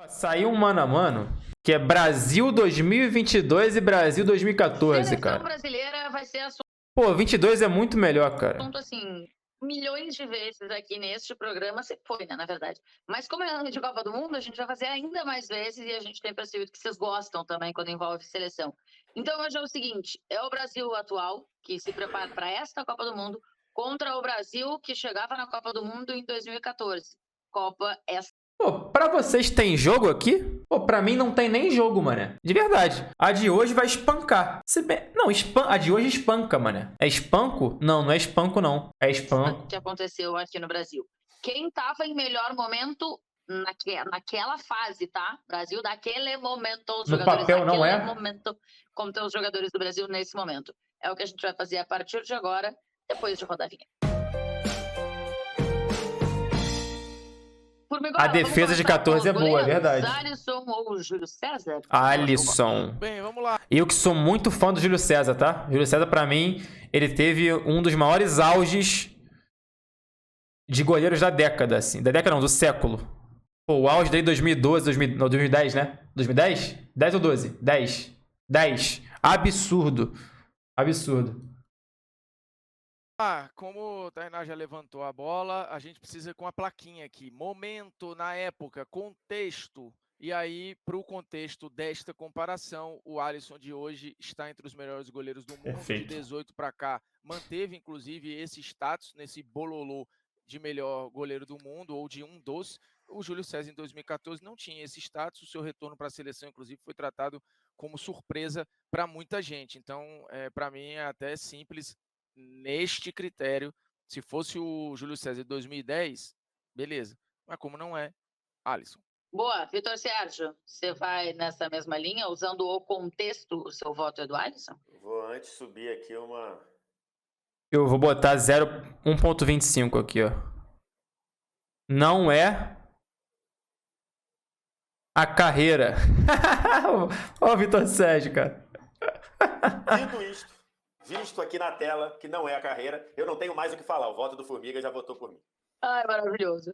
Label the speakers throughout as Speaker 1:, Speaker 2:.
Speaker 1: Saiu um mano a mano, que é Brasil 2022 e Brasil 2014,
Speaker 2: Seleção
Speaker 1: cara.
Speaker 2: brasileira vai ser assunto,
Speaker 1: Pô, 22 é muito melhor, cara.
Speaker 2: assim, milhões de vezes aqui neste programa. Sempre foi, né, na verdade. Mas como é ano de Copa do Mundo, a gente vai fazer ainda mais vezes e a gente tem percebido que vocês gostam também quando envolve seleção. Então, hoje é o seguinte, é o Brasil atual que se prepara para esta Copa do Mundo contra o Brasil que chegava na Copa do Mundo em 2014. Copa essa.
Speaker 1: Pô, pra vocês tem jogo aqui? Pô, pra mim não tem nem jogo, mané. De verdade. A de hoje vai espancar. Se bem... Não, a de hoje espanca, mané. É espanco? Não, não é espanco, não. É espanco.
Speaker 2: Que aconteceu aqui no Brasil. Quem estava em melhor momento naquela fase, tá? Brasil daquele momento, os
Speaker 1: No
Speaker 2: jogadores
Speaker 1: papel não
Speaker 2: daquele
Speaker 1: é?
Speaker 2: momento, como estão os jogadores do Brasil nesse momento. É o que a gente vai fazer a partir de agora, depois de rodar a vinheta.
Speaker 1: A defesa de 14 é boa, é verdade.
Speaker 2: Alisson ou Júlio César?
Speaker 1: Alisson.
Speaker 3: Bem, vamos lá.
Speaker 1: Eu que sou muito fã do Júlio César, tá? Júlio César, pra mim, ele teve um dos maiores auges de goleiros da década, assim. Da década não, do século. Pô, o auge dele 2012, não, 2010, né? 2010? 10 ou 12? 10. 10. Absurdo. Absurdo.
Speaker 3: Como o Tainá já levantou a bola, a gente precisa com a plaquinha aqui. Momento, na época, contexto. E aí, para o contexto desta comparação, o Alisson de hoje está entre os melhores goleiros do mundo.
Speaker 1: Perfeito.
Speaker 3: De 18 para cá, manteve inclusive esse status nesse bololô de melhor goleiro do mundo, ou de um dos. O Júlio César, em 2014, não tinha esse status. O seu retorno para a seleção, inclusive, foi tratado como surpresa para muita gente. Então, para mim, é até simples neste critério. Se fosse o Júlio César de 2010, beleza. Mas como não é, Alisson.
Speaker 2: Boa, Vitor Sérgio, você vai nessa mesma linha, usando o contexto, o seu voto é do Alisson?
Speaker 4: Vou antes subir aqui uma...
Speaker 1: Eu vou botar 1.25 aqui, ó. Não é a carreira. Ó, o Vitor Sérgio, cara.
Speaker 4: Dito isto, visto aqui na tela que não é a carreira, eu não tenho mais o que falar. O voto do Formiga já votou por mim.
Speaker 2: Ai, maravilhoso.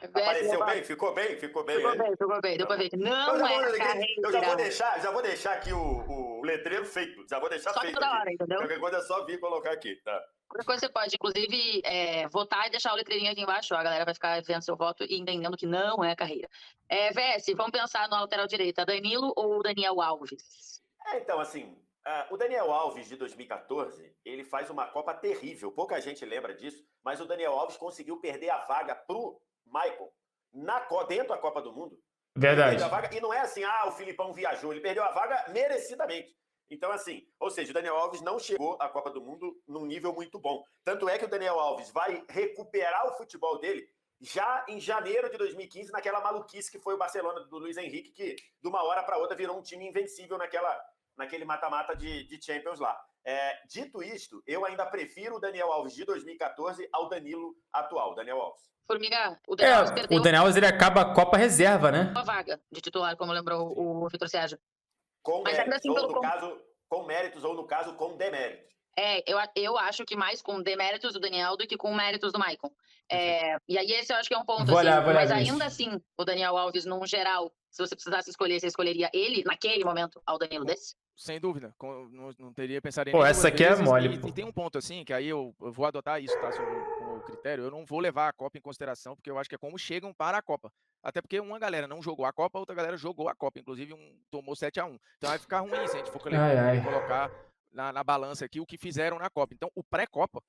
Speaker 4: Apareceu bem? Ficou bem? Ficou bem.
Speaker 2: Ficou bem. Deu pra ver que não
Speaker 4: Eu
Speaker 2: é a carreira.
Speaker 4: já vou deixar aqui o letreiro feito. Já vou deixar
Speaker 2: Só
Speaker 4: feito
Speaker 2: toda
Speaker 4: aqui.
Speaker 2: hora, entendeu?
Speaker 4: Qualquer coisa é só vir colocar aqui, tá?
Speaker 2: Qualquer coisa você pode, inclusive, votar e deixar o letreirinho aqui embaixo. A galera vai ficar vendo seu voto e entendendo que não é a carreira. VS, vamos pensar na lateral direita. Danilo ou Daniel Alves?
Speaker 4: Então, assim, o Daniel Alves de 2014, ele faz uma Copa terrível. Pouca gente lembra disso, mas o Daniel Alves conseguiu perder a vaga pro Maicon dentro da Copa do Mundo.
Speaker 1: Verdade.
Speaker 4: E não é assim, o Filipão viajou. Ele perdeu a vaga merecidamente. Então, assim, ou seja, o Daniel Alves não chegou à Copa do Mundo num nível muito bom. Tanto é que o Daniel Alves vai recuperar o futebol dele já em janeiro de 2015, naquela maluquice que foi o Barcelona do Luiz Henrique, que de uma hora para outra virou um time invencível naquele mata-mata de Champions lá. Dito isto, eu ainda prefiro o Daniel Alves de 2014 ao Danilo atual, Daniel Alves.
Speaker 2: Formiga, o Daniel Alves perdeu
Speaker 1: o Daniel Alves ele acaba a Copa reserva, né?
Speaker 2: uma vaga de titular, como lembrou o Vitor Sérgio.
Speaker 4: Com
Speaker 2: Mas ainda
Speaker 4: méritos,
Speaker 2: assim,
Speaker 4: ou no caso, com méritos, ou no caso, com deméritos.
Speaker 2: Eu acho que mais com deméritos do Daniel do que com méritos do Maicon. E aí esse eu acho que é um ponto.
Speaker 1: Vou olhar,
Speaker 2: mas
Speaker 1: bicho.
Speaker 2: ainda assim, o Daniel Alves, num geral, se você precisasse escolher, você escolheria ele, naquele momento, ao Danilo desse?
Speaker 3: Sem dúvida. Não teria pensado em
Speaker 1: Pô, essa aqui é mole.
Speaker 3: E tem um ponto assim, que aí eu vou adotar isso, tá? Como critério. Eu não vou levar a Copa em consideração, porque eu acho que é como chegam para a Copa. Até porque uma galera não jogou a Copa, outra galera jogou a Copa. Inclusive, tomou 7-1. Então vai ficar ruim se a gente for colocar na balança aqui o que fizeram na Copa. Então, o pré-Copa,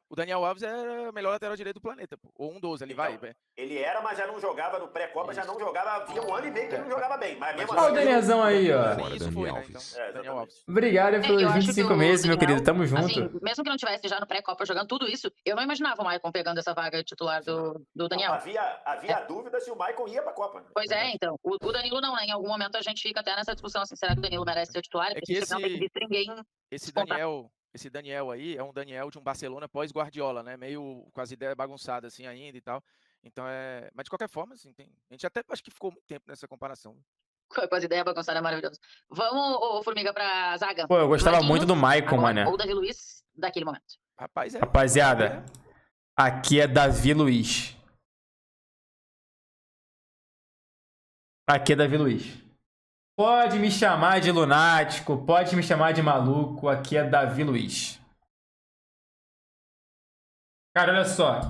Speaker 3: o Daniel Alves era o melhor lateral direito do planeta, pô. Ou um dos, ele vai.
Speaker 4: Ele era, mas já não jogava no pré-Copa, já não jogava, havia um ano e meio que ele não jogava bem. Mas mesmo
Speaker 1: Olha o Danielzão aí, ó.
Speaker 3: Isso foi, né? Então, Daniel Alves.
Speaker 1: Obrigado pelos 25 meses, meu querido. Tamo junto.
Speaker 2: Assim, mesmo que não tivesse já no pré-Copa jogando tudo isso, eu não imaginava o Maicon pegando essa vaga titular do Daniel.
Speaker 4: Havia dúvida se o Maicon ia pra Copa. Né?
Speaker 2: Pois é, então. O Danilo não, né? Em algum momento a gente fica até nessa discussão assim, será que o Danilo merece ser titular?
Speaker 3: É que
Speaker 2: esse
Speaker 3: Daniel aí é um Daniel de um Barcelona pós-Guardiola, né? Meio com as ideias bagunçadas assim ainda e tal. Então mas de qualquer forma, assim, a gente até acho que ficou muito tempo nessa comparação.
Speaker 2: Com as ideias bagunçadas, é maravilhoso. Vamos, Formiga, pra zaga.
Speaker 1: Pô, eu gostava muito do Maicon, mané.
Speaker 2: Ou Davi Luiz, daquele momento.
Speaker 1: Rapaziada, aqui é Davi Luiz. Aqui é Davi Luiz. Pode me chamar de lunático, pode me chamar de maluco, aqui é Davi Luiz. Cara, olha só.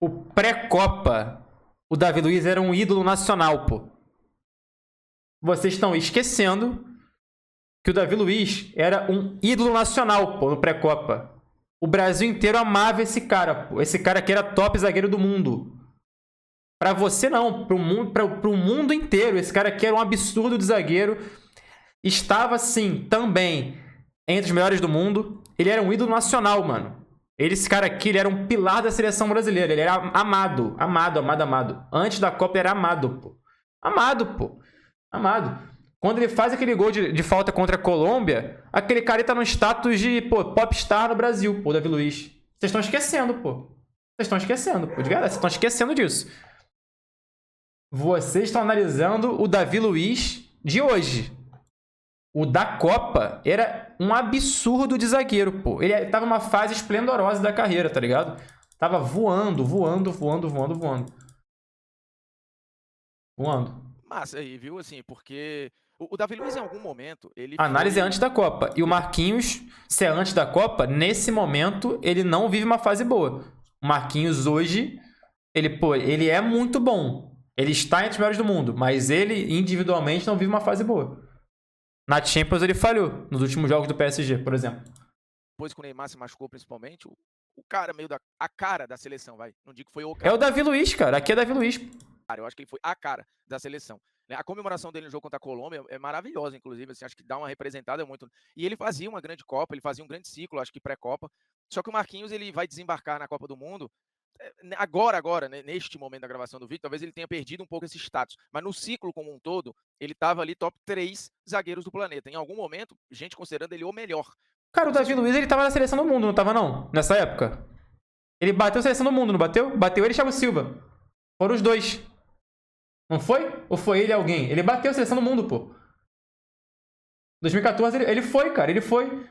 Speaker 1: O pré-Copa, o Davi Luiz era um ídolo nacional, pô. Vocês estão esquecendo que o Davi Luiz era um ídolo nacional, pô, no pré-Copa. O Brasil inteiro amava esse cara, pô. Esse cara que era top zagueiro do mundo. Pra você não, pro mundo inteiro. Esse cara que era um absurdo de zagueiro. Estava, sim, também entre os melhores do mundo. Ele era um ídolo nacional, mano. Esse cara aqui, ele era um pilar da seleção brasileira. Ele era amado. Antes da Copa, ele era amado, pô. Amado. Quando ele faz aquele gol de falta contra a Colômbia, aquele cara tá no status de, pô, popstar no Brasil, pô, Davi Luiz. Vocês estão esquecendo, pô. De verdade, vocês estão esquecendo disso. Vocês estão analisando o Davi Luiz de hoje. O da Copa era um absurdo de zagueiro, pô. Ele tava numa fase esplendorosa da carreira, tá ligado? Tava voando.
Speaker 3: Massa aí, viu? Assim, porque o Davi Luiz, em algum momento, ele
Speaker 1: A análise
Speaker 3: foi...
Speaker 1: é antes da Copa. E o Marquinhos, se é antes da Copa, nesse momento, ele não vive uma fase boa. O Marquinhos hoje, ele é muito bom. Ele está entre os melhores do mundo, mas ele, individualmente, não vive uma fase boa. Na Champions, ele falhou. Nos últimos jogos do PSG, por exemplo.
Speaker 3: Depois que o Neymar se machucou, principalmente, o cara meio a cara da seleção, vai. Não digo que foi o
Speaker 1: É
Speaker 3: cara.
Speaker 1: o Davi Luiz, cara. Aqui é Davi Luiz.
Speaker 3: Eu acho que ele foi a cara da seleção. A comemoração dele no jogo contra a Colômbia é maravilhosa, inclusive. Assim, acho que dá uma representada muito. E ele fazia uma grande Copa, ele fazia um grande ciclo, acho que pré-Copa. Só que o Marquinhos, ele vai desembarcar na Copa do Mundo agora, né, neste momento da gravação do vídeo, talvez ele tenha perdido um pouco esse status. Mas no ciclo como um todo, ele estava ali top 3 zagueiros do planeta. Em algum momento, gente considerando ele o melhor.
Speaker 1: Cara, o Davi Luiz, ele tava na seleção do mundo, não tava não? Nessa época. Ele bateu a seleção do mundo, não bateu? Bateu ele e Thiago Silva. Foram os dois. Não foi? Ou foi ele alguém? Ele bateu a seleção do mundo, pô. 2014 ele foi, cara. Ele foi.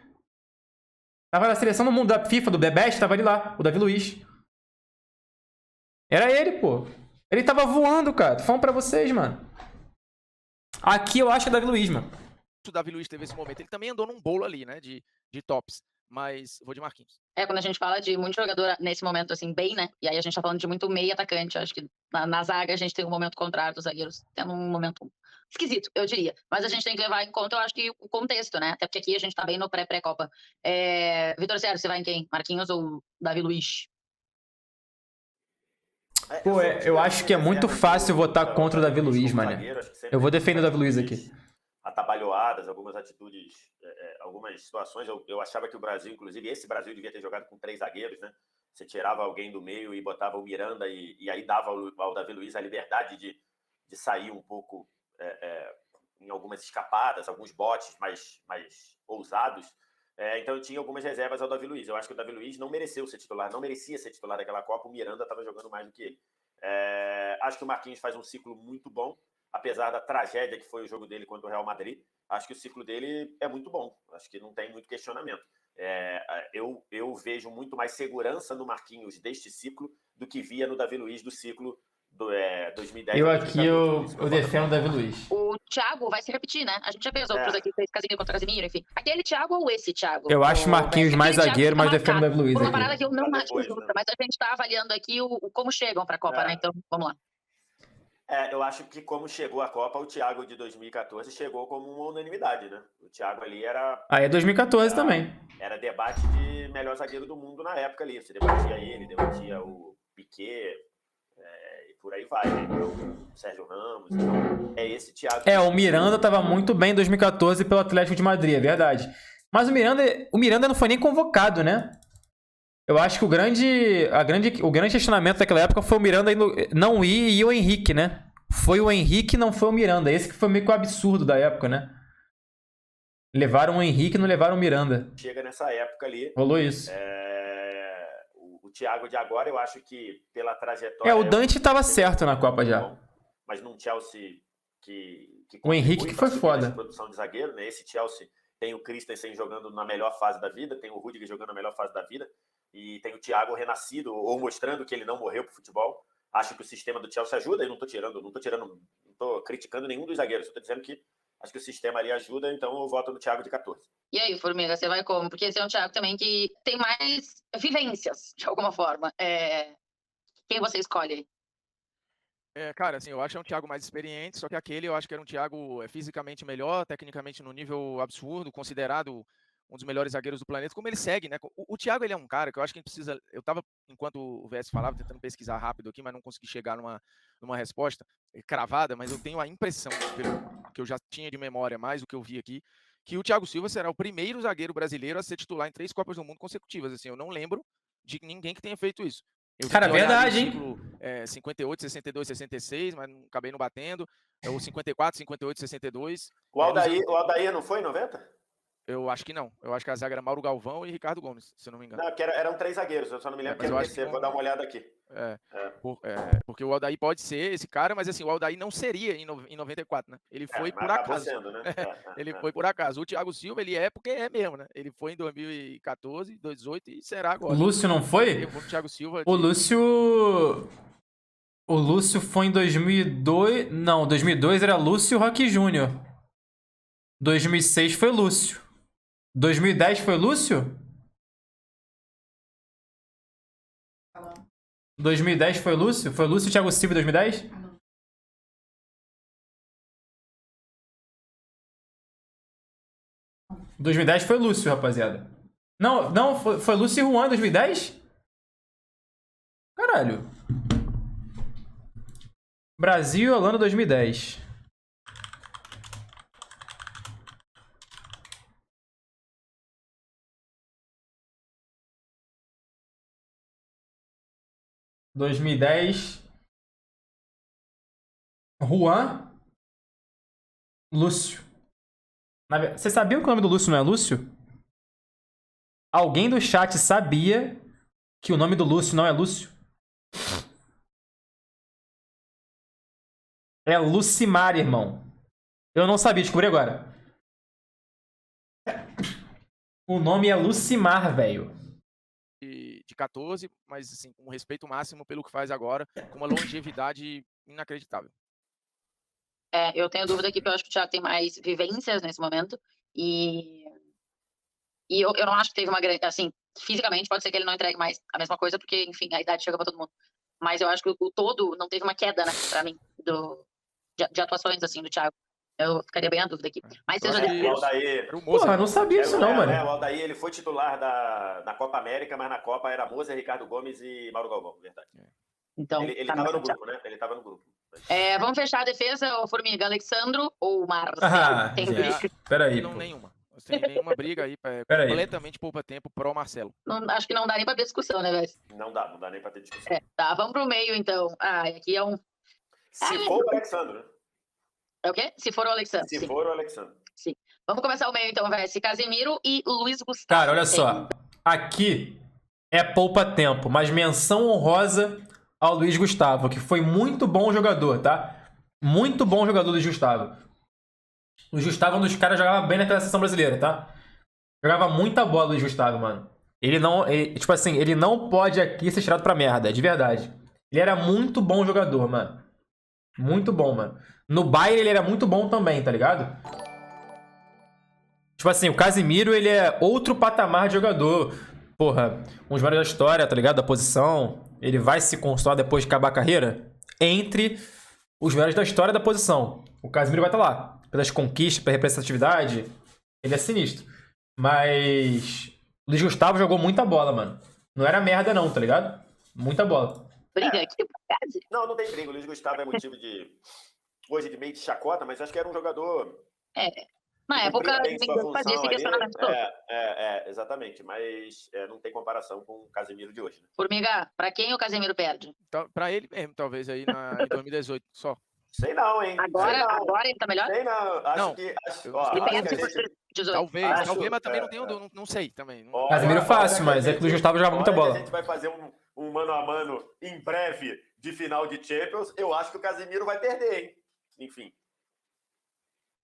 Speaker 1: Tava na seleção do mundo da FIFA, do The Best, tava ali lá. O Davi Luiz. Era ele, pô. Ele tava voando, cara. Tô falando pra vocês, mano. Aqui eu acho que é o Davi Luiz, mano.
Speaker 3: O Davi Luiz teve esse momento. Ele também andou num bolo ali, né? De tops. Mas vou de Marquinhos.
Speaker 2: Quando a gente fala de muito jogador nesse momento, assim, bem, né? E aí a gente tá falando de muito meio atacante. Acho que na zaga a gente tem um momento contrário dos zagueiros, tendo um momento esquisito, eu diria. Mas a gente tem que levar em conta, eu acho que o contexto, né? Até porque aqui a gente tá bem no pré-Copa. Vitor Sérgio, você vai em quem? Marquinhos ou Davi Luiz?
Speaker 1: Pô, eu acho que é muito fácil votar contra o Davi Luiz, mano. Eu vou defender o Davi Luiz aqui.
Speaker 4: Atabalhoadas, algumas atitudes, algumas situações. Eu achava que o Brasil, inclusive, esse Brasil devia ter jogado com 3 zagueiros, né? Você tirava alguém do meio e botava o Miranda e aí dava ao Davi Luiz a liberdade de sair um pouco em algumas escapadas, alguns botes mais ousados. Então eu tinha algumas reservas ao Davi Luiz. Eu acho que o Davi Luiz não merecia ser titular daquela Copa. O Miranda estava jogando mais do que ele. Acho que o Marquinhos faz um ciclo muito bom, apesar da tragédia que foi o jogo dele contra o Real Madrid. Acho que o ciclo dele é muito bom. Acho que não tem muito questionamento. Eu vejo muito mais segurança no Marquinhos deste ciclo do que via no Davi Luiz do ciclo do 2010.
Speaker 1: Eu defendo o Davi Luiz.
Speaker 2: O Thiago vai se repetir, né? A gente já fez outros aqui, fez Casemiro contra Casemiro, enfim. Aquele Thiago ou esse Thiago?
Speaker 1: Eu acho o Marquinhos mais zagueiro, mas defendo o Davi Luiz
Speaker 2: por uma
Speaker 1: aqui.
Speaker 2: parada que eu não acho justa, mas a gente tá avaliando aqui como chegam pra Copa, né? Então, vamos lá.
Speaker 4: Eu acho que como chegou a Copa, o Thiago de 2014 chegou como uma unanimidade, né? O Thiago ali era...
Speaker 1: Aí é 2014 também.
Speaker 4: Era debate de melhor zagueiro do mundo na época ali. Você debatia ele, debatia o Piquet, e por aí vai, né? Então, o Sérgio Ramos, então, é esse Thiago.
Speaker 1: O Miranda tava muito bem em 2014 pelo Atlético de Madrid, é verdade. Mas o Miranda não foi nem convocado, né? Eu acho que o grande questionamento daquela época foi o Miranda não ir e o Henrique, né? Foi o Henrique, não foi o Miranda. Esse que foi meio que o absurdo da época, né? Levaram o Henrique e não levaram o Miranda.
Speaker 4: Chega nessa época ali.
Speaker 1: Rolou isso.
Speaker 4: O Thiago de agora, eu acho que pela trajetória...
Speaker 1: O Dante tava certo na Copa já.
Speaker 4: Bom, mas num Chelsea que
Speaker 1: o Henrique que foi foda.
Speaker 4: Produção de zagueiro, né? Esse Chelsea tem o Christensen jogando na melhor fase da vida, tem o Rudiger jogando na melhor fase da vida, e tem o Thiago renascido, ou mostrando que ele não morreu pro futebol. Acho que o sistema do Chelsea ajuda, e não tô tirando tô criticando nenhum dos zagueiros. Eu tô dizendo que acho que o sistema ali ajuda, então eu voto no Thiago de 14.
Speaker 2: E aí, Formiga, você vai como? Porque esse é um Thiago também que tem mais vivências, de alguma forma. Quem você escolhe aí?
Speaker 3: Cara, assim, eu acho que é um Thiago mais experiente, só que aquele eu acho que era um Thiago fisicamente melhor, tecnicamente no nível absurdo, considerado um dos melhores zagueiros do planeta, como ele segue, né? O Thiago, ele é um cara que eu acho que a gente precisa... Eu tava, enquanto o VS falava, tentando pesquisar rápido aqui, mas não consegui chegar numa resposta cravada, mas eu tenho a impressão, pelo que eu já tinha de memória, mais o que eu vi aqui, que o Thiago Silva será o primeiro zagueiro brasileiro a ser titular em 3 Copas do Mundo consecutivas. Assim, eu não lembro de ninguém que tenha feito isso. Eu
Speaker 1: Cara,
Speaker 3: tentei olhar ali
Speaker 1: verdade,
Speaker 3: o
Speaker 1: hein?
Speaker 3: ciclo 58, 62, 66, mas acabei não batendo. O 54, 58, 62.
Speaker 4: O Aldair não foi em 90?
Speaker 3: Eu acho que não. Eu acho que a zaga era Mauro Galvão e Ricardo Gomes, se eu não me engano.
Speaker 4: Não, porque eram 3 zagueiros, eu só não me lembro
Speaker 3: mas
Speaker 4: quem
Speaker 3: eu
Speaker 4: era o
Speaker 3: acho que
Speaker 4: terceiro. Vou dar uma olhada aqui.
Speaker 3: Porque o Aldair pode ser esse cara, mas assim, o Aldair não seria em 94, né? Ele foi por acaso.
Speaker 4: Sendo, né?
Speaker 3: Ele foi por acaso. O Thiago Silva, ele é porque é mesmo, né? Ele foi em 2014, 2018 e será agora.
Speaker 1: O Lúcio não foi?
Speaker 3: Eu vou pro Thiago Silva.
Speaker 1: O Lúcio foi em 2002. Não, 2002 era Lúcio e Roque Júnior. 2006 foi Lúcio. 2010 foi Lúcio? 2010 foi Lúcio? Foi Lúcio e Thiago Silva em 2010? Não. 2010 foi Lúcio, rapaziada. Não, foi Lúcio e Juan em 2010? Caralho. Brasil e Holanda 2010. Juan, Lúcio. Você sabia que o nome do Lúcio não é Lúcio? Alguém do chat sabia que o nome do Lúcio não é Lúcio? É Lucimar, irmão. Eu não sabia, descobri agora. O nome é Lucimar, velho.
Speaker 3: De 14, mas assim, com respeito máximo pelo que faz agora, com uma longevidade inacreditável.
Speaker 2: Eu tenho dúvida aqui, porque eu acho que o Thiago tem mais vivências nesse momento. E eu não acho que teve uma grande... Assim, fisicamente, pode ser que ele não entregue mais a mesma coisa, porque, enfim, a idade chega pra todo mundo. Mas eu acho que o todo não teve uma queda, né, pra mim, de atuações, assim, do Thiago. Eu ficaria bem na dúvida aqui. Mas seja
Speaker 1: Porra, não sabia isso não, mano.
Speaker 4: O Aldair, ele foi titular na Copa América, mas na Copa era Moza, Ricardo Gomes e Mauro Galvão, verdade.
Speaker 2: Então,
Speaker 4: ele tava no grupo, né? Ele tava no grupo.
Speaker 2: Vamos fechar a defesa, o Formiga, Alexandro ou Marcelo? Tem briga?
Speaker 1: Peraí, pô.
Speaker 3: Nenhuma. Sem nenhuma briga aí, completamente poupa-tempo pro Marcelo.
Speaker 2: Acho que não dá nem pra ter discussão, né, velho?
Speaker 4: Não dá nem pra ter discussão.
Speaker 2: Tá, vamos pro meio, então. Aqui é um...
Speaker 4: Se for o Alexandre, né?
Speaker 2: É o quê? Se for o Alexandre.
Speaker 4: Se for o Alexandre.
Speaker 2: Sim. Vamos começar o meio, então, velho. Casemiro e Luiz Gustavo.
Speaker 1: Cara, olha só. Aqui é poupa-tempo, mas menção honrosa ao Luiz Gustavo, que foi muito bom jogador, tá? Muito bom jogador, Luiz Gustavo. O Luiz Gustavo é um dos caras que jogava bem naquela seleção brasileira, tá? Jogava muita bola, Luiz Gustavo, mano. Ele não pode aqui ser tirado pra merda, de verdade. Ele era muito bom jogador, mano. Muito bom, mano. No Bayern ele era muito bom também, tá ligado? Tipo assim, o Casemiro, ele é outro patamar de jogador. Porra, um dos melhores da história, tá ligado? Da posição. Ele vai se consolar depois de acabar a carreira entre os melhores da história da posição. O Casemiro vai estar lá. Pelas conquistas, pela representatividade. Ele é sinistro. Mas o Luiz Gustavo jogou muita bola, mano. Não era merda não, tá ligado? Muita bola.
Speaker 2: Briga aqui, quase.
Speaker 4: Não tem briga. O Luiz Gustavo é motivo de... Hoje de meio de chacota, mas acho que era um jogador...
Speaker 2: Na época, ninguém fazia esse questionamento todo.
Speaker 4: Exatamente. Mas não tem comparação com o Casemiro de hoje. Né?
Speaker 2: Formiga, pra quem o Casemiro perde?
Speaker 3: Então, pra ele mesmo, talvez, aí em 2018, só.
Speaker 4: Sei não, hein?
Speaker 2: Agora ele tá melhor?
Speaker 4: Sei não. Acho que...
Speaker 3: Talvez, mas também não sei também.
Speaker 1: Casemiro fácil, mas é que o Luiz Gustavo jogava muita bola.
Speaker 4: A gente vai fazer um mano a mano em breve de final de Champions. Eu acho que o Casemiro vai perder, hein? Enfim.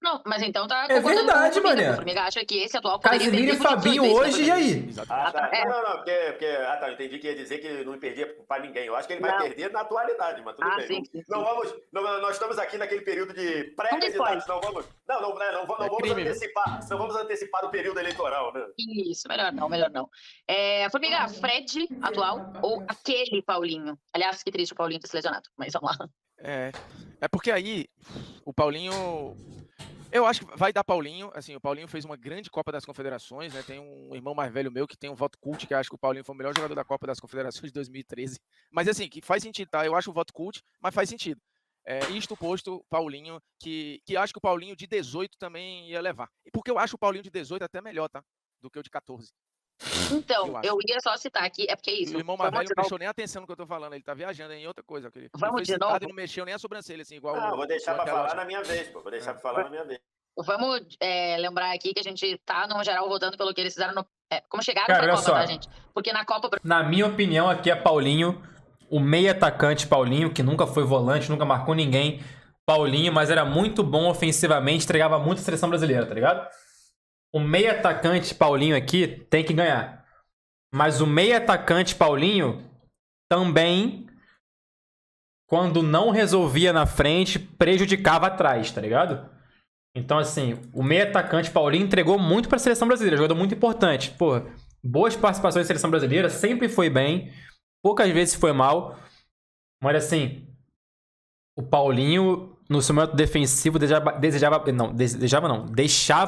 Speaker 2: Não, mas então tá
Speaker 1: É
Speaker 2: concordando
Speaker 1: verdade,
Speaker 2: com o Formiga.
Speaker 1: mané.
Speaker 2: O Formiga acha que esse atual poderia
Speaker 1: Casemiro e
Speaker 2: perder por 18,
Speaker 1: Fabinho
Speaker 2: é isso que
Speaker 1: hoje,
Speaker 2: eu
Speaker 1: e
Speaker 2: tô
Speaker 1: aí?
Speaker 3: Exatamente.
Speaker 4: tá.
Speaker 2: É.
Speaker 4: Não, eu entendi que ia dizer que não perdia pra ninguém. Eu acho que ele vai
Speaker 2: Não.
Speaker 4: perder na atualidade, mas tudo bem.
Speaker 2: Sim, sim.
Speaker 4: Nós estamos aqui naquele período de pré-candidatos, não vamos antecipar o período eleitoral, né?
Speaker 2: Isso, melhor não. Formiga, Fred atual ou aquele Paulinho? Aliás, que triste o Paulinho ter se lesionado, mas vamos lá.
Speaker 3: É porque aí o Paulinho. Eu acho que vai dar Paulinho. Assim, o Paulinho fez uma grande Copa das Confederações, né? Tem um irmão mais velho meu que tem um voto cult, que acha que o Paulinho foi o melhor jogador da Copa das Confederações de 2013. Mas assim, que faz sentido, tá? Eu acho o voto cult, mas faz sentido. Isto posto, Paulinho, que acho que o Paulinho de 18 também ia levar. Porque eu acho o Paulinho de 18 até melhor, tá? Do que o de 14.
Speaker 2: Então, eu ia só citar aqui, é porque é isso.
Speaker 3: O irmão mais velho não prestou nem atenção no que eu tô falando, ele tá viajando em outra coisa. Ele foi citado e não mexeu nem a sobrancelha, assim, igual
Speaker 4: Não, vou deixar pra falar
Speaker 3: Ancelotti.
Speaker 4: na minha vez, pô. Vou deixar pra falar na minha vez.
Speaker 2: Vamos lembrar aqui que a gente tá, no geral, votando pelo que eles fizeram no... como chegaram
Speaker 1: Cara,
Speaker 2: pra
Speaker 1: olha
Speaker 2: Copa,
Speaker 1: só.
Speaker 2: tá, gente? Porque na Copa...
Speaker 1: Na minha opinião, aqui é Paulinho, o meio atacante Paulinho, que nunca foi volante, nunca marcou ninguém. Paulinho, mas era muito bom ofensivamente, entregava muito a seleção brasileira, tá ligado? O meio atacante Paulinho aqui tem que ganhar. Mas o meio atacante Paulinho também, quando não resolvia na frente, prejudicava atrás, tá ligado? Então, assim, o meio atacante Paulinho entregou muito pra seleção brasileira, jogador muito importante. Pô, boas participações da seleção brasileira, sempre foi bem, poucas vezes foi mal. Mas, assim, o Paulinho, no seu momento defensivo, deixava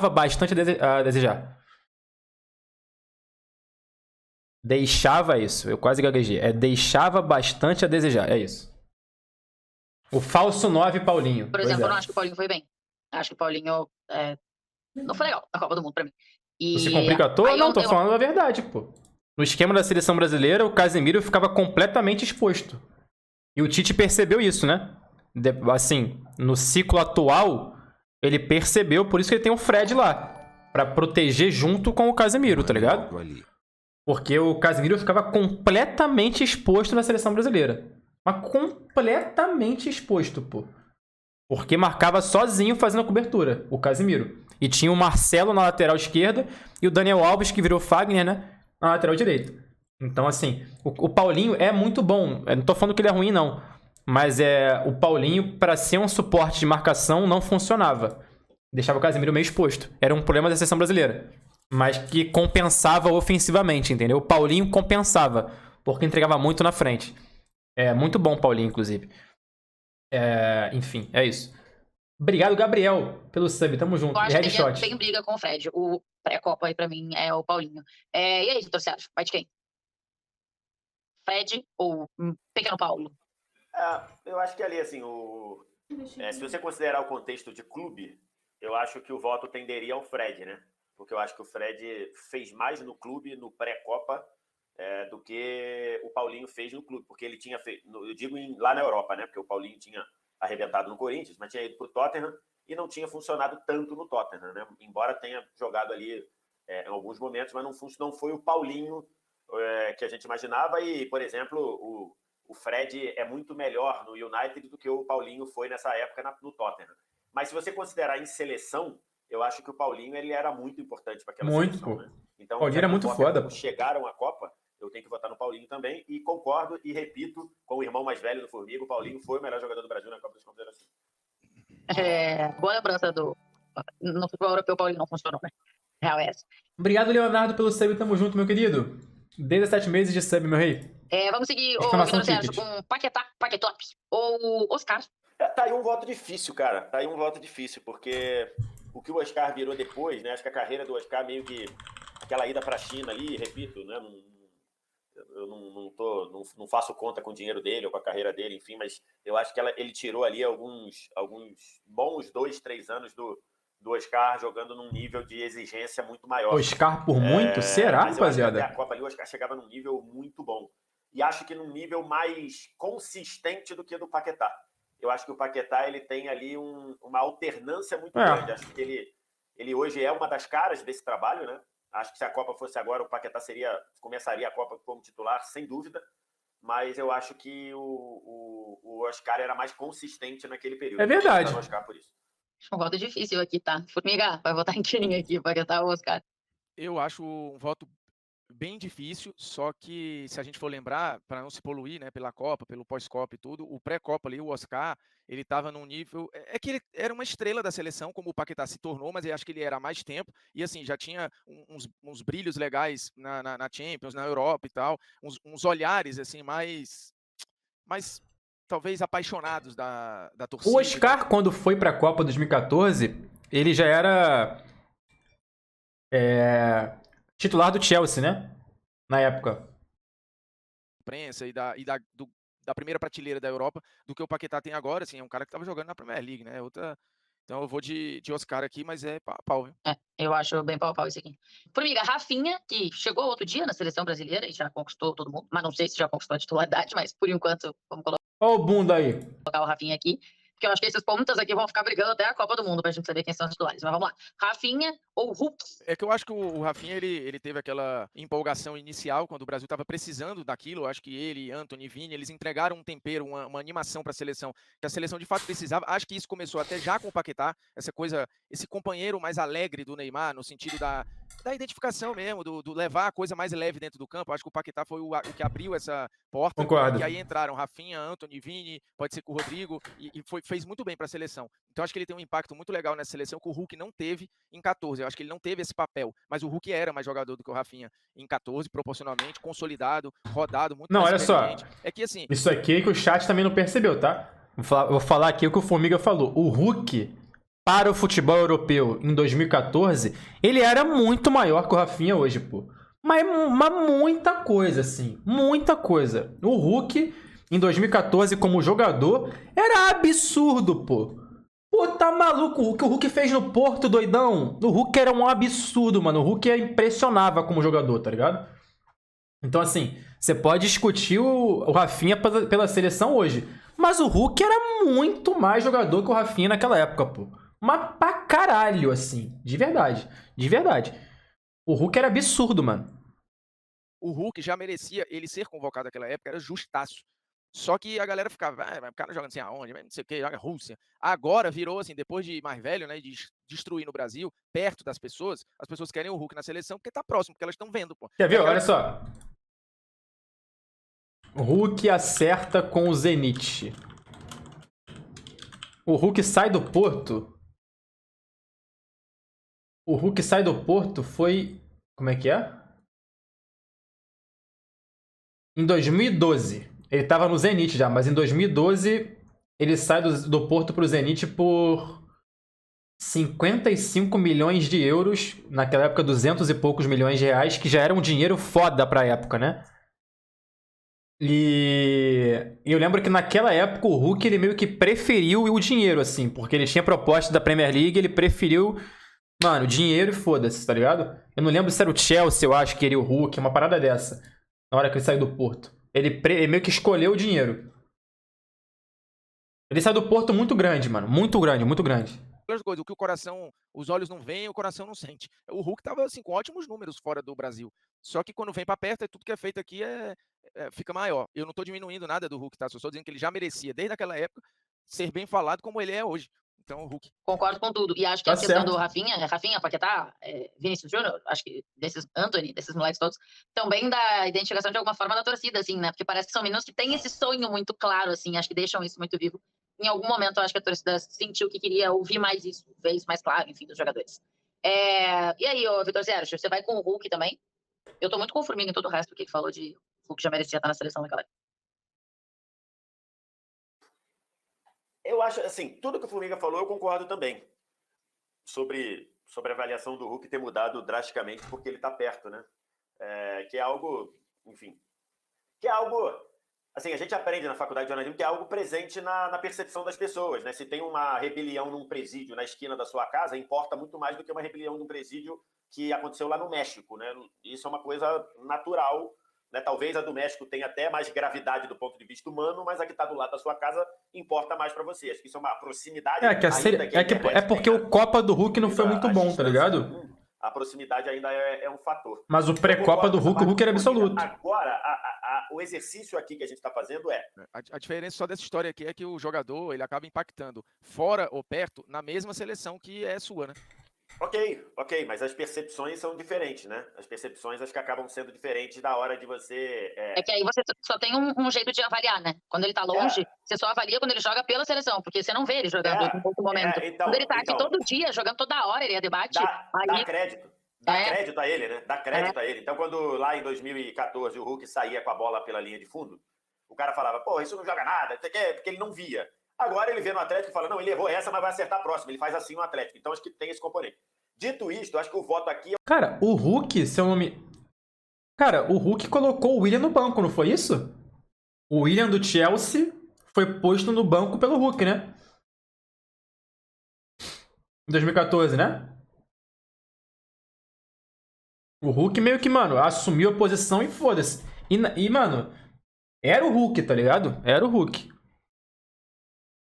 Speaker 1: bastante a desejar. Deixava isso, eu quase gaguejei. Deixava bastante a desejar, é isso. O falso 9 Paulinho.
Speaker 2: Por exemplo, eu não acho que o Paulinho foi bem. Acho que o Paulinho não foi legal na Copa do Mundo pra mim.
Speaker 1: Você complica à toa? Não, tô falando a verdade, pô. No esquema da seleção brasileira, o Casemiro ficava completamente exposto. E o Tite percebeu isso, né? Assim, no ciclo atual, ele percebeu, por isso que ele tem o Fred lá. Pra proteger junto com o Casemiro, tá ligado? Porque o Casemiro ficava completamente exposto na seleção brasileira. Mas completamente exposto, pô. Porque marcava sozinho fazendo a cobertura, o Casemiro. E tinha o Marcelo na lateral esquerda e o Daniel Alves, que virou Fagner, né? Na lateral direita. Então, assim, o Paulinho é muito bom. Eu não tô falando que ele é ruim, não. Mas o Paulinho, para ser um suporte de marcação, não funcionava. Deixava o Casemiro meio exposto. Era um problema da seleção brasileira. Mas que compensava ofensivamente, entendeu? O Paulinho compensava, porque entregava muito na frente. Muito bom o Paulinho, inclusive. Enfim, é isso. Obrigado, Gabriel, pelo sub. Tamo junto.
Speaker 2: Eu acho
Speaker 1: E
Speaker 2: que
Speaker 1: headshot.
Speaker 2: tem briga com o Fred. O pré-Copa aí, pra mim, é o Paulinho. E aí, Vitor, você acha? Vai de quem? Fred ou Pequeno Paulo?
Speaker 4: Eu acho que ali, assim, se você considerar o contexto de clube, eu acho que o voto tenderia ao Fred, né? Porque eu acho que o Fred fez mais no clube, no pré-Copa, do que o Paulinho fez no clube. Porque ele tinha feito, eu digo lá na Europa, né? Porque o Paulinho tinha arrebentado no Corinthians, mas tinha ido para o Tottenham e não tinha funcionado tanto no Tottenham, né? Embora tenha jogado ali em alguns momentos, mas não foi o Paulinho que a gente imaginava. E, por exemplo, o Fred é muito melhor no United do que o Paulinho foi nessa época no Tottenham. Mas se você considerar em seleção, eu acho que o Paulinho ele era muito importante para aquela seleção. Muito, né? Então,
Speaker 1: o Paulinho era muito foda.
Speaker 4: Chegaram à Copa, eu tenho que votar no Paulinho também. E concordo e repito com o irmão mais velho do Formiga, o Paulinho foi o melhor jogador do Brasil na Copa das Confederações.
Speaker 2: Boa lembrança no futebol europeu, o Paulinho não funcionou, né? Real é essa.
Speaker 1: Obrigado, Leonardo, pelo sub. Tamo junto, meu querido. 17 meses de sub, meu rei.
Speaker 2: Vamos seguir o Sérgio com Paquetá, Paquetop ou Oscar.
Speaker 4: Tá aí um voto difícil, cara. Tá aí um voto difícil, porque o que o Oscar virou depois, né? Acho que a carreira do Oscar meio que aquela ida pra China ali, repito, né? Eu não faço conta com o dinheiro dele ou com a carreira dele, enfim, mas eu acho que ele tirou ali alguns bons 2-3 anos do Oscar jogando num nível de exigência muito maior.
Speaker 1: Oscar por muito? Será, rapaziada?
Speaker 4: Até a Copa ali, o Oscar chegava num nível muito bom. E acho que num nível mais consistente do que do Paquetá. Eu acho que o Paquetá ele tem ali uma alternância muito grande. Acho que ele hoje é uma das caras desse trabalho, né? Acho que se a Copa fosse agora, o Paquetá começaria a Copa como titular, sem dúvida. Mas eu acho que o Oscar era mais consistente naquele período.
Speaker 1: É verdade.
Speaker 4: O Oscar por isso.
Speaker 2: Acho um voto difícil aqui, tá? Formiga, vai votar em quem aqui pra cantar o Oscar?
Speaker 3: Eu acho um voto bem difícil, só que se a gente for lembrar, para não se poluir, né, pela Copa, pelo pós-Copa e tudo, o pré-Copa ali, o Oscar, ele estava num nível, é que ele era uma estrela da seleção, como o Paquetá se tornou, mas eu acho que ele era há mais tempo, e assim, já tinha uns brilhos legais na Champions, na Europa e tal, uns olhares, assim, mais talvez apaixonados da torcida.
Speaker 1: O Oscar, quando foi pra Copa 2014, ele já era titular do Chelsea, né? Na época.
Speaker 3: Imprensa e da primeira prateleira da Europa do que o Paquetá tem agora, assim, é um cara que estava jogando na Premier League, né? Então eu vou de Oscar aqui, mas é pau a pau, viu?
Speaker 2: Eu acho bem pau a pau isso aqui. Formiga, Rafinha, que chegou outro dia na seleção brasileira e já conquistou todo mundo, mas não sei se já conquistou a titularidade, mas por enquanto vamos colocar
Speaker 1: Olha o bunda aí.
Speaker 2: o Rafinha aqui, porque eu acho que esses pontas aqui vão ficar brigando até a Copa do Mundo pra gente saber quem são os titulares. Mas vamos lá. Rafinha ou Hulk?
Speaker 3: É que eu acho que o Rafinha, ele teve aquela empolgação inicial quando o Brasil estava precisando daquilo. Eu acho que ele, Antony, Vini, eles entregaram um tempero, uma animação para a seleção, que a seleção de fato precisava. Acho que isso começou até já com o Paquetá, essa coisa, esse companheiro mais alegre do Neymar, no sentido da identificação mesmo, do levar a coisa mais leve dentro do campo. Acho que o Paquetá foi o que abriu essa porta.
Speaker 1: Concordo.
Speaker 3: E aí entraram Rafinha, Antony, Vini, pode ser com o Rodrigo, e fez muito bem para a seleção. Então acho que ele tem um impacto muito legal nessa seleção que o Hulk não teve em 14. Eu acho que ele não teve esse papel, mas o Hulk era mais jogador do que o Rafinha em 14, proporcionalmente, consolidado, rodado, muito
Speaker 1: Não,
Speaker 3: mais
Speaker 1: olha só.
Speaker 3: experiente. É que assim,
Speaker 1: Isso aqui é que o chat também não percebeu, tá? Vou falar aqui o que o Formiga falou. O Hulk, para o futebol europeu em 2014, ele era muito maior que o Rafinha hoje, pô. Mas muita coisa, assim. Muita coisa. O Hulk, em 2014, como jogador, era absurdo, pô. Pô, tá maluco? O que o Hulk fez no Porto, doidão? O Hulk era um absurdo, mano. O Hulk impressionava como jogador, tá ligado? Então, assim, você pode discutir o Rafinha pela seleção hoje. Mas o Hulk era muito mais jogador que o Rafinha naquela época, pô. Mas pra caralho, assim. De verdade. De verdade. O Hulk era absurdo, mano.
Speaker 3: o Hulk já merecia ele ser convocado naquela época, era justaço. Só que a galera ficava, mas o cara joga não sei aonde, não sei o que, joga Rússia. Agora virou assim, depois de mais velho, né, de destruir no Brasil, perto das pessoas, as pessoas querem o Hulk na seleção porque tá próximo, porque elas estão vendo, pô.
Speaker 1: Quer ver? Olha só. O Hulk acerta com o Zenit. O Hulk sai do Porto. O Hulk sai do Porto foi... Como é que é? Em 2012. Ele tava no Zenit já, mas em 2012 ele sai do Porto pro Zenit por 55 milhões de euros. Naquela época, 200 e poucos milhões de reais, que já era um dinheiro foda pra época, né? E eu lembro que naquela época o Hulk ele meio que preferiu o dinheiro, assim, porque ele tinha proposta da Premier League, ele preferiu, mano, dinheiro e foda-se, tá ligado? Eu não lembro se era o Chelsea, eu acho que queria o Hulk, uma parada dessa, na hora que ele saiu do Porto. Ele meio que escolheu o dinheiro. Ele saiu do Porto muito grande, mano, muito grande, muito grande.
Speaker 3: Aquelas coisas, o que o coração, os olhos não veem, o coração não sente. O Hulk tava assim com ótimos números fora do Brasil. Só que quando vem para perto, tudo que é feito aqui fica maior. Eu não tô diminuindo nada do Hulk, tá? Só estou dizendo que ele já merecia, desde aquela época, ser bem falado como ele é hoje. Então, o Hulk.
Speaker 2: Concordo com tudo. E acho que
Speaker 1: Tá
Speaker 2: a questão
Speaker 1: certo.
Speaker 2: do Rafinha, Paquetá, Vinícius Júnior, acho que desses Antony, desses moleques todos, também da identificação de alguma forma da torcida, assim, né? Porque parece que são meninos que têm esse sonho muito claro, assim, acho que deixam isso muito vivo. Em algum momento, eu acho que a torcida sentiu que queria ouvir mais isso, ver isso mais claro, enfim, dos jogadores. E aí, ô Vitor Zero, você vai com o Hulk também? Eu tô muito com o Formiga em todo o resto, porque ele falou de o Hulk já merecia estar na seleção naquela época.
Speaker 4: Eu acho, assim, tudo que o Formiga falou, eu concordo também. Sobre a avaliação do Hulk ter mudado drasticamente porque ele está perto, né? Que é algo, enfim, que é algo, assim, a gente aprende na faculdade de jornalismo que é algo presente na percepção das pessoas, né? Se tem uma rebelião num presídio na esquina da sua casa, importa muito mais do que uma rebelião num presídio que aconteceu lá no México, né? Isso é uma coisa natural, né? Talvez a do México tenha até mais gravidade do ponto de vista humano, mas a que está do lado da sua casa importa mais para você. Acho que isso é uma proximidade.
Speaker 1: É porque o Copa do Hulk não foi muito bom, tá ligado?
Speaker 4: A proximidade ainda é um fator.
Speaker 1: Mas o pré-Copa do Hulk, o Hulk era absoluto.
Speaker 4: Agora, o exercício aqui que a gente está fazendo é...
Speaker 3: A diferença só dessa história aqui é que o jogador ele acaba impactando fora ou perto na mesma seleção que é sua, né?
Speaker 4: Ok, mas as percepções são diferentes, né? As percepções acho que acabam sendo diferentes da hora de você...
Speaker 2: É que aí você só tem um jeito de avaliar, né? Quando ele tá longe, você só avalia quando ele joga pela seleção, porque você não vê ele jogando em outro momento.
Speaker 4: Então,
Speaker 2: quando ele tá aqui todo dia, jogando toda hora, ele é debate.
Speaker 4: Dá crédito. Dá crédito a ele, né? Dá crédito a ele. Então, quando lá em 2014 o Hulk saía com a bola pela linha de fundo, o cara falava, pô, isso não joga nada, porque ele não via. Agora ele vê no Atlético e fala, não, ele errou essa, mas vai acertar a próxima. Ele faz assim no Atlético. Então, acho que tem esse componente. Dito isto, acho que o voto aqui...
Speaker 1: Cara, o Hulk, se eu não me... Cara, o Hulk colocou o William no banco, não foi isso? O William do Chelsea foi posto no banco pelo Hulk, né? Em 2014, né? O Hulk meio que, mano, assumiu a posição e foda-se. E, mano, era o Hulk, tá ligado? Era o Hulk.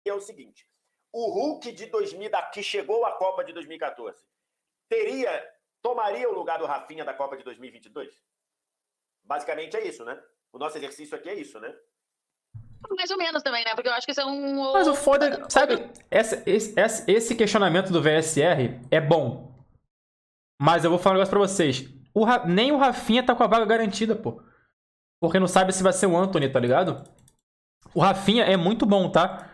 Speaker 4: É o seguinte, o Hulk de 2000, que chegou à Copa de 2014, tomaria o lugar do Rafinha da Copa de 2022? Basicamente é isso, né? O nosso exercício aqui é isso, né?
Speaker 2: Mais ou menos também, né? Porque eu acho que isso é um...
Speaker 1: Mas o foda, sabe, esse questionamento do VSR é bom. Mas eu vou falar um negócio pra vocês. Nem o Rafinha tá com a vaga garantida, pô. Porque não sabe se vai ser o Antony, tá ligado? O Rafinha é muito bom, tá?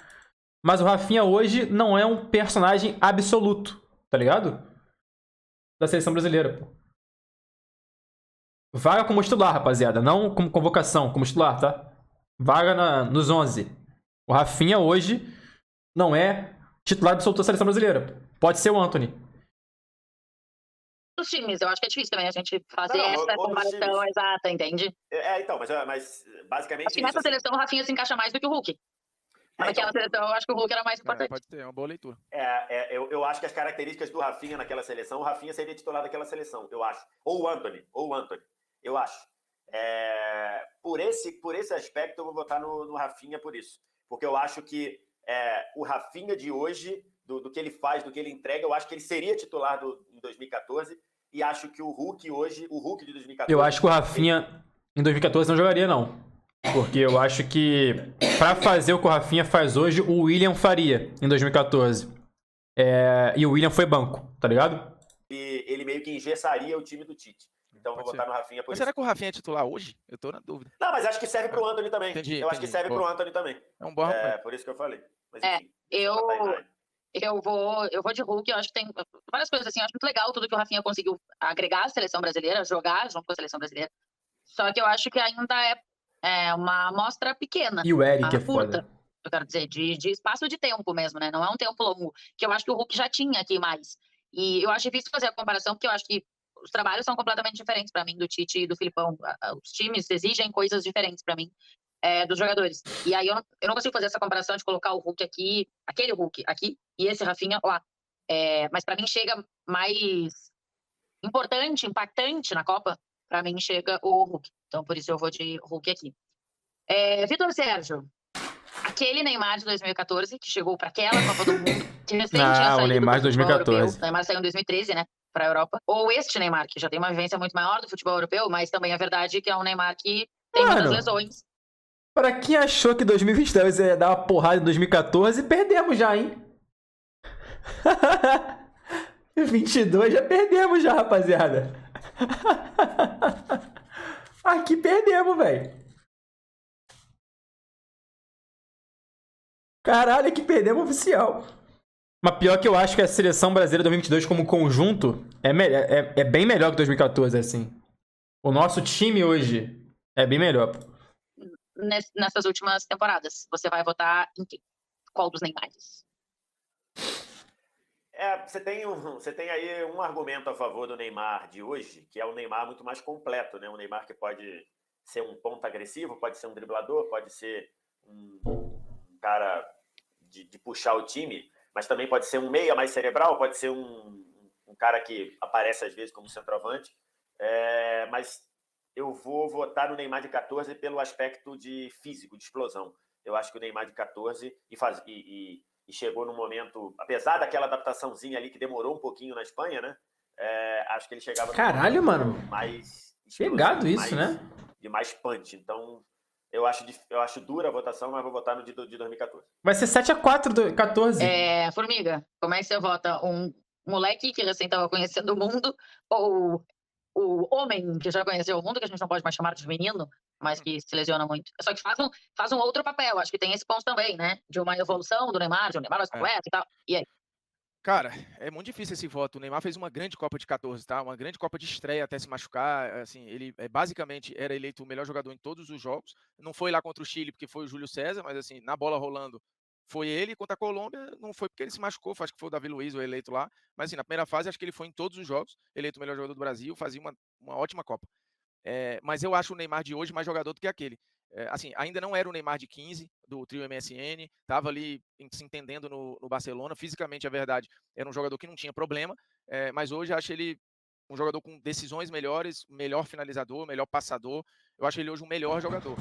Speaker 1: Mas o Rafinha hoje não é um personagem absoluto, tá ligado? Da seleção brasileira, pô. Vaga como titular, rapaziada. Não como convocação, como titular, tá? Vaga nos 11. O Rafinha hoje não é titular absoluto da seleção brasileira. Pode ser o Antony.
Speaker 2: Os times, eu acho que é difícil também a gente fazer essa comparação exata, entende?
Speaker 4: Então, mas basicamente...
Speaker 2: Acho que nessa seleção o Rafinha se encaixa mais do que o Hulk. Naquela seleção eu acho que o Hulk era mais importante.
Speaker 3: Pode ter, é uma boa leitura.
Speaker 4: Eu acho que as características do Rafinha naquela seleção, o Rafinha seria titular daquela seleção, eu acho. Ou o Antony, eu acho. Por esse aspecto, eu vou votar no Rafinha por isso. Porque eu acho que o Rafinha de hoje, do que ele faz, do que ele entrega, eu acho que ele seria titular em 2014. E acho que o Hulk hoje, o Hulk de 2014...
Speaker 1: Eu acho que o Rafinha em 2014 não jogaria, não. Porque eu acho que pra fazer o que o Rafinha faz hoje, o William faria em 2014. E o William foi banco, tá ligado?
Speaker 4: Ele meio que engessaria o time do Tite. Então vou votar no Rafinha por
Speaker 3: mas
Speaker 4: isso.
Speaker 3: será que o Rafinha é titular hoje? Eu tô na dúvida.
Speaker 4: Não, mas acho que serve pro Antony também.
Speaker 3: Entendi,
Speaker 4: acho que serve pro Antony também.
Speaker 3: É um bom argumento.
Speaker 4: Por isso que eu falei. Mas, enfim,
Speaker 2: eu vou de Hulk. Eu acho que tem várias coisas assim. Eu acho muito legal tudo que o Rafinha conseguiu agregar à seleção brasileira, jogar junto com a seleção brasileira. Só que eu acho que ainda é uma amostra pequena.
Speaker 1: E o Eric é
Speaker 2: curta,
Speaker 1: foda.
Speaker 2: eu quero dizer, de espaço de tempo mesmo, né? Não é um tempo longo, que eu acho que o Hulk já tinha aqui mais. E eu acho difícil fazer a comparação, porque eu acho que os trabalhos são completamente diferentes para mim, do Tite e do Filipão. Os times exigem coisas diferentes para mim, dos jogadores. E aí eu não consigo fazer essa comparação de colocar o Hulk aqui, aquele Hulk aqui, e esse Rafinha lá. Mas para mim chega mais importante, impactante na Copa, para mim chega o Hulk. Então por isso eu vou de Hulk aqui. Vitor Sérgio, aquele Neymar de 2014, que chegou para aquela Copa do Mundo, que recém tinha saído
Speaker 1: o Neymar de
Speaker 2: do futebol
Speaker 1: 2014.
Speaker 2: europeu. O Neymar saiu em 2013, né, para a Europa. Ou este Neymar, que já tem uma vivência muito maior do futebol europeu, mas também é verdade que é um Neymar que tem muitas lesões.
Speaker 1: Pra quem achou que 2022 ia dar uma porrada em 2014, perdemos já, hein? 22 já perdemos já, rapaziada. Aqui perdemos, velho. Caralho, aqui perdemos oficial. Mas pior que eu acho que a seleção brasileira 2022 como conjunto é bem melhor que 2014, assim. O nosso time hoje é bem melhor.
Speaker 2: Nessas últimas temporadas, você vai votar em quem? Qual dos Neymares?
Speaker 4: Você tem aí um argumento a favor do Neymar de hoje, que é um Neymar muito mais completo, né? Um Neymar que pode ser um ponta agressivo, pode ser um driblador, pode ser um cara de puxar o time, mas também pode ser um meia mais cerebral, pode ser um cara que aparece às vezes como centroavante. Mas eu vou votar no Neymar de 14 pelo aspecto de físico, de explosão. Eu acho que o Neymar de 14 e chegou no momento, apesar daquela adaptaçãozinha ali que demorou um pouquinho na Espanha, né? Acho que ele chegava...
Speaker 1: Caralho, mano.
Speaker 4: Mais
Speaker 1: pegado isso, né?
Speaker 4: De mais punch. Então, eu acho dura a votação, mas vou votar no de 2014.
Speaker 1: Vai ser 7-4 do 14.
Speaker 2: Formiga, como é que você vota? Um moleque que recém estava conhecendo o mundo ou o homem que já conheceu o mundo, que a gente não pode mais chamar de menino, mas que se lesiona muito? Só que faz um outro papel, acho que tem esse ponto também, né? De uma evolução do Neymar, de um Neymar mais completo e tal. E aí?
Speaker 3: Cara, é muito difícil esse voto. O Neymar fez uma grande Copa de 14, tá? Uma grande Copa de estreia até se machucar. Assim, ele basicamente era eleito o melhor jogador em todos os jogos. Não foi lá contra o Chile porque foi o Júlio César, mas assim, na bola rolando foi ele. Contra a Colômbia não foi porque ele se machucou, acho que foi o Davi Luiz o eleito lá. Mas assim, na primeira fase acho que ele foi em todos os jogos, eleito o melhor jogador do Brasil, fazia uma ótima Copa. Mas eu acho o Neymar de hoje mais jogador do que aquele. Assim, ainda não era o Neymar de 15, do trio MSN, estava ali se entendendo no Barcelona, fisicamente, a verdade, era um jogador que não tinha problema, mas hoje acho ele um jogador com decisões melhores, melhor finalizador, melhor passador, eu acho ele hoje um melhor jogador,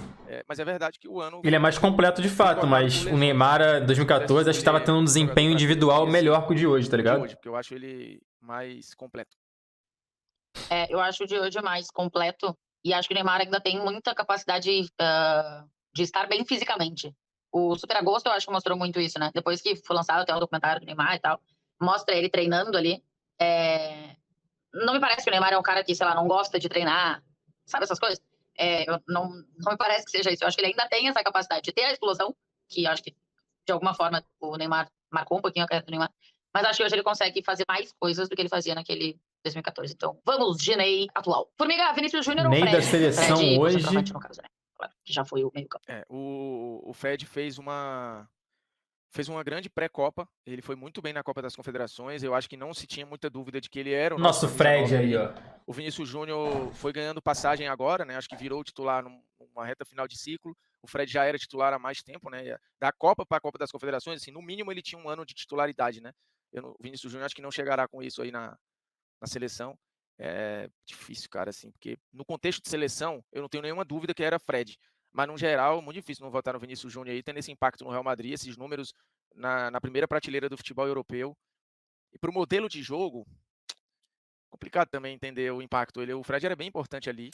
Speaker 3: mas é verdade que o ano...
Speaker 1: Ele é mais completo de fato, mas o Neymar 2014 acho que estava tendo um desempenho individual melhor que o de hoje, tá ligado?
Speaker 3: Porque eu acho ele mais completo.
Speaker 2: Eu acho o de hoje mais completo e acho que o Neymar ainda tem muita capacidade de estar bem fisicamente. O Super Agosto eu acho que mostrou muito isso, né? Depois que foi lançado até o documentário do Neymar e tal, mostra ele treinando ali. Não me parece que o Neymar é um cara que, sei lá, não gosta de treinar, sabe essas coisas? Não me parece que seja isso. Eu acho que ele ainda tem essa capacidade de ter a explosão, que acho que de alguma forma o Neymar marcou um pouquinho a carreira do Neymar, mas acho que hoje ele consegue fazer mais coisas do que ele fazia naquele 2014. Então, vamos de Ney atual. Formiga, Vinícius Júnior ou
Speaker 1: Ney
Speaker 2: Fred?
Speaker 1: da seleção
Speaker 2: Fred,
Speaker 1: hoje...
Speaker 2: centroavante, no caso, né? Claro, que já foi o meio campo.
Speaker 3: O Fred fez uma grande pré-copa, ele foi muito bem na Copa das Confederações, eu acho que não se tinha muita dúvida de que ele era o
Speaker 1: nosso Fred aí, ó.
Speaker 3: O Vinícius Júnior foi ganhando passagem agora, né? Acho que virou titular numa reta final de ciclo. O Fred já era titular há mais tempo, né? Da Copa para a Copa das Confederações, assim, no mínimo ele tinha um ano de titularidade, né? O Vinícius Júnior acho que não chegará com isso aí na seleção. É difícil, cara, assim, porque no contexto de seleção, eu não tenho nenhuma dúvida que era Fred. Mas, no geral, é muito difícil não votar no Vinícius Júnior aí, tendo esse impacto no Real Madrid, esses números na primeira prateleira do futebol europeu. E para o modelo de jogo, complicado também entender o impacto. O Fred era bem importante ali.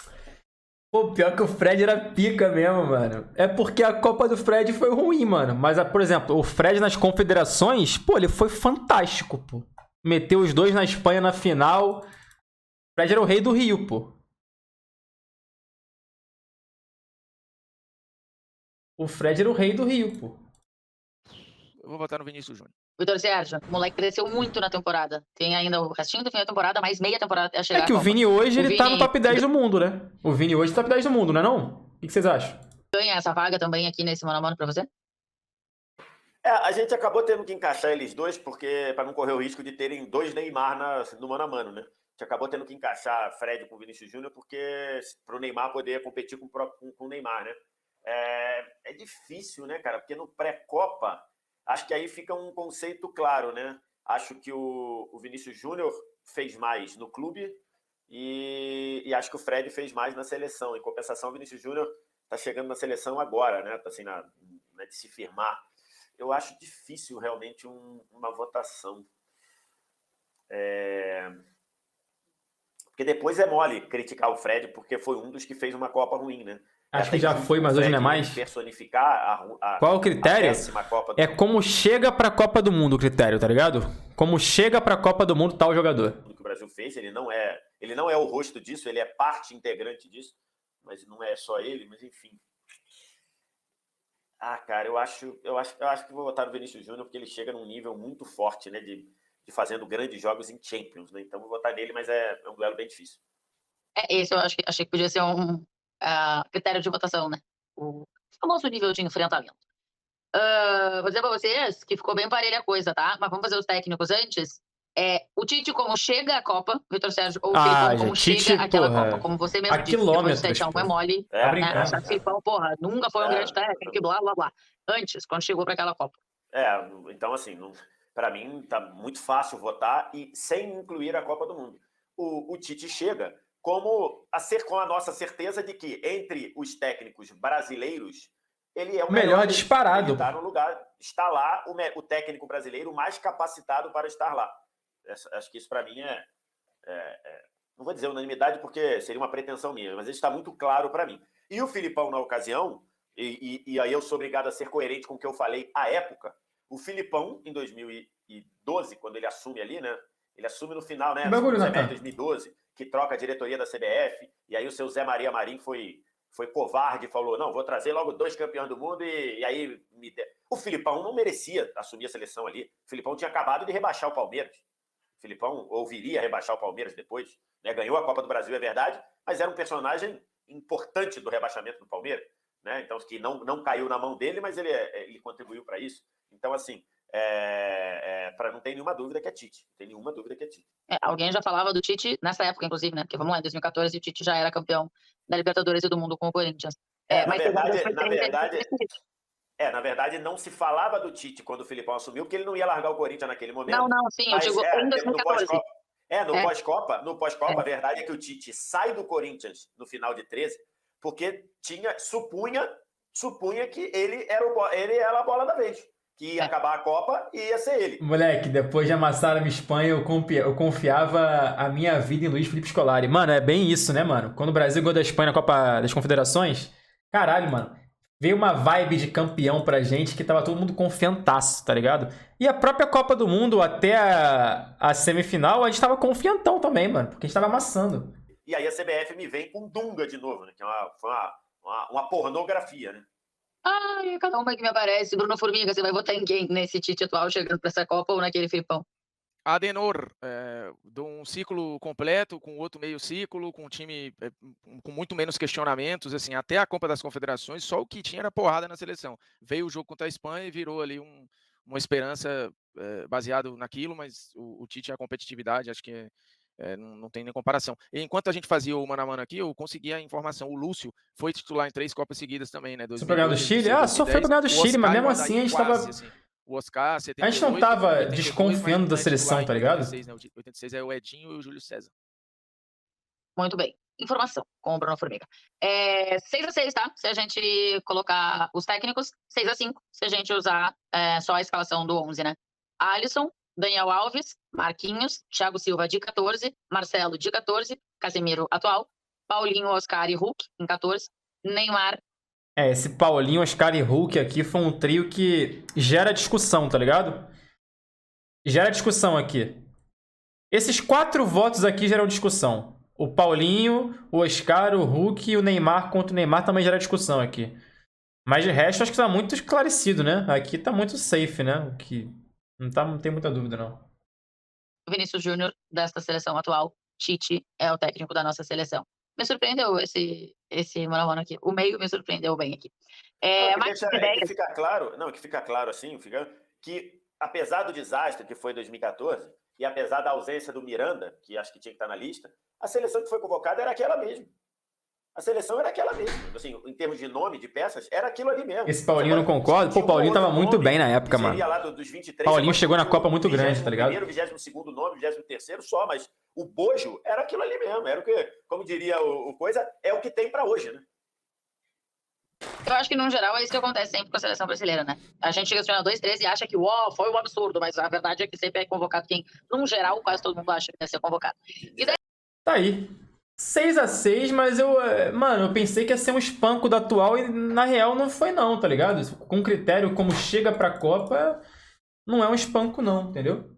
Speaker 1: Pô, pior que o Fred era pica mesmo, mano. É porque a Copa do Fred foi ruim, mano. Mas, por exemplo, o Fred nas confederações, pô, ele foi fantástico, pô. Meteu os dois na Espanha na final. O Fred era o rei do Rio, pô. O Fred era o rei do Rio, pô.
Speaker 3: Eu vou votar no Vinícius Júnior.
Speaker 2: Vitor Sérgio, o moleque cresceu muito na temporada. Tem ainda o restinho do fim da temporada, mais meia temporada até chegar.
Speaker 1: É que o Vini hoje, ele tá no top 10 do mundo, né? O Vini hoje tá no top 10 do mundo, não é não? O que vocês acham?
Speaker 2: Ganha essa vaga também aqui nesse mano a mano pra você?
Speaker 4: A gente acabou tendo que encaixar eles dois, porque para não correr o risco de terem dois Neymar no mano a mano, né? A gente acabou tendo que encaixar Fred com o Vinícius Júnior, porque para o Neymar poder competir com o Neymar, né? É difícil, né, cara? Porque no pré-Copa, acho que aí fica um conceito claro, né? Acho que o Vinícius Júnior fez mais no clube e acho que o Fred fez mais na seleção. Em compensação, o Vinícius Júnior está chegando na seleção agora, né? Tá assim, de se firmar. Eu acho difícil realmente uma votação. Porque depois é mole criticar o Fred, porque foi um dos que fez uma Copa ruim, né?
Speaker 1: Acho que já foi, mas hoje não é mais.
Speaker 4: Personificar
Speaker 1: qual é o critério?
Speaker 4: A péssima Copa do
Speaker 1: mundo. Como chega pra Copa do Mundo o critério, tá ligado? Como chega pra Copa do Mundo tal jogador.
Speaker 4: O que o Brasil fez, ele não é o rosto disso, ele é parte integrante disso, mas não é só ele, mas enfim. Cara, eu acho que vou votar no Vinícius Júnior, porque ele chega num nível muito forte, né, de fazendo grandes jogos em Champions, né? Então vou votar nele, mas é um duelo bem difícil.
Speaker 2: Esse eu achei que podia ser um critério de votação, né? O famoso nível de enfrentamento. Vou dizer pra vocês que ficou bem parelha a coisa, tá? Mas vamos fazer os técnicos antes. O Tite como chega a Copa, Vitor Sérgio, ou o Filipão como chega aquela Copa, como você mesmo disse, depois do 7-1 é mole, né? O Filipão, porra, nunca foi um grande técnico, blá, blá, blá. Antes, quando chegou para aquela Copa.
Speaker 4: Então assim, para mim tá muito fácil votar e sem incluir a Copa do Mundo. O Tite chega com a nossa certeza de que entre os técnicos brasileiros ele é o
Speaker 1: melhor disparado.
Speaker 4: Ele está no lugar, está lá o técnico brasileiro mais capacitado para estar lá. Acho que isso para mim não vou dizer unanimidade porque seria uma pretensão minha, mas ele está muito claro para mim. E o Filipão, na ocasião, e aí eu sou obrigado a ser coerente com o que eu falei à época, o Filipão, em 2012, quando ele assume ali, né? Ele assume no final, né?
Speaker 1: Bagulho,
Speaker 4: no
Speaker 1: Natan.
Speaker 4: 2012, que troca a diretoria da CBF, e aí o seu Zé Maria Marim foi covarde e falou, não, vou trazer logo 2 campeões do mundo, e aí o Filipão não merecia assumir a seleção ali. O Filipão tinha acabado de rebaixar o Palmeiras. O Filipão ouviria rebaixar o Palmeiras depois, né? Ganhou a Copa do Brasil, é verdade, mas era um personagem importante do rebaixamento do Palmeiras, né? Então, que não caiu na mão dele, mas ele contribuiu para isso. Então, assim, não tem nenhuma dúvida que é Tite. Não tem nenhuma dúvida que é Tite.
Speaker 2: Alguém já falava do Tite nessa época, inclusive, né? Porque vamos lá, em 2014 o Tite já era campeão da Libertadores e do mundo com o Corinthians.
Speaker 4: Na verdade, não se falava do Tite quando o Filipão assumiu, porque ele não ia largar o Corinthians naquele momento.
Speaker 2: Não, sim, eu digo em 2014.
Speaker 4: No pós-Copa, a verdade é que o Tite sai do Corinthians no final de 13, porque supunha que ele era a bola da vez, que ia acabar a Copa e ia ser ele.
Speaker 1: Moleque, depois de amassar a Espanha, eu confiava a minha vida em Luiz Felipe Scolari. Mano, é bem isso, né, mano? Quando o Brasil ganhou da Espanha na Copa das Confederações, caralho, mano. Veio uma vibe de campeão pra gente que tava todo mundo confiantaço, tá ligado? E a própria Copa do Mundo, até a semifinal, a gente tava confiantão também, mano. Porque a gente tava amassando.
Speaker 4: E aí a CBF me vem com Dunga de novo, né? Que foi uma pornografia, né?
Speaker 2: Ai, cada uma que me aparece. Bruno Formiga, você vai votar em quem nesse Tite atual chegando pra essa Copa ou naquele Filipão?
Speaker 3: Adenor, de um ciclo completo, com outro meio ciclo, com um time com muito menos questionamentos, assim, até a Copa das Confederações, só o que tinha era porrada na seleção. Veio o jogo contra a Espanha e virou ali uma esperança baseado naquilo, mas o Tite, a competitividade, acho que não tem nem comparação. E enquanto a gente fazia o mano a mano aqui, eu consegui a informação, o Lúcio foi titular em 3 Copas seguidas também, né?
Speaker 1: Você foi ganhar do Chile? Só foi ganhar do Chile, mas mesmo assim a gente tava...
Speaker 3: Assim, o Oscar, 78,
Speaker 1: a gente não tava
Speaker 3: 82,
Speaker 1: desconfiando da seleção, tá ligado?
Speaker 3: 86, né? 86 é o Edinho e o Júlio César.
Speaker 2: Muito bem. Informação com o Bruno Formiga. 6-6, tá? Se a gente colocar os técnicos. 6-5, se a gente usar só a escalação do 11, né? Alisson, Daniel Alves, Marquinhos, Thiago Silva de 14, Marcelo de 14, Casemiro atual, Paulinho, Oscar e Hulk em 14, Neymar.
Speaker 1: Esse Paulinho, Oscar e Hulk aqui foi um trio que gera discussão, tá ligado? Gera discussão aqui. Esses 4 votos aqui geram discussão. O Paulinho, o Oscar, o Hulk e o Neymar contra o Neymar também gera discussão aqui. Mas de resto, acho que tá muito esclarecido, né? Aqui tá muito safe, né? Que não tem muita dúvida, não.
Speaker 2: Vinícius Júnior, desta seleção atual, Tite é o técnico da nossa seleção. Me surpreendeu esse mano a mano aqui. O meio me surpreendeu bem aqui.
Speaker 4: Que fica claro assim, que apesar do desastre que foi 2014 e apesar da ausência do Miranda, que acho que tinha que estar na lista, a seleção que foi convocada era aquela mesmo. A seleção era aquela mesmo. Assim, em termos de nome, de peças, era aquilo ali mesmo.
Speaker 1: Esse Paulinho não concorda? Pô, o Paulinho tava muito bem na época, mano.
Speaker 4: Lá dos 23,
Speaker 1: Paulinho chegou na Copa muito grande, tá ligado?
Speaker 4: Primeiro, 22º nome, 23º só, mas o bojo era aquilo ali mesmo. Era o que, como diria o coisa, é o que tem pra hoje, né?
Speaker 2: Eu acho que, no geral, é isso que acontece sempre com a seleção brasileira, né? A gente chega a final 2-3 e acha que foi um absurdo, mas a verdade é que sempre é convocado quem, no geral, quase todo mundo acha que deve ser convocado. E daí...
Speaker 1: Tá aí. 6-6, mas eu pensei que ia ser um espanco do atual e na real não foi não, tá ligado? Com critério como chega pra Copa, não é um espanco não, entendeu?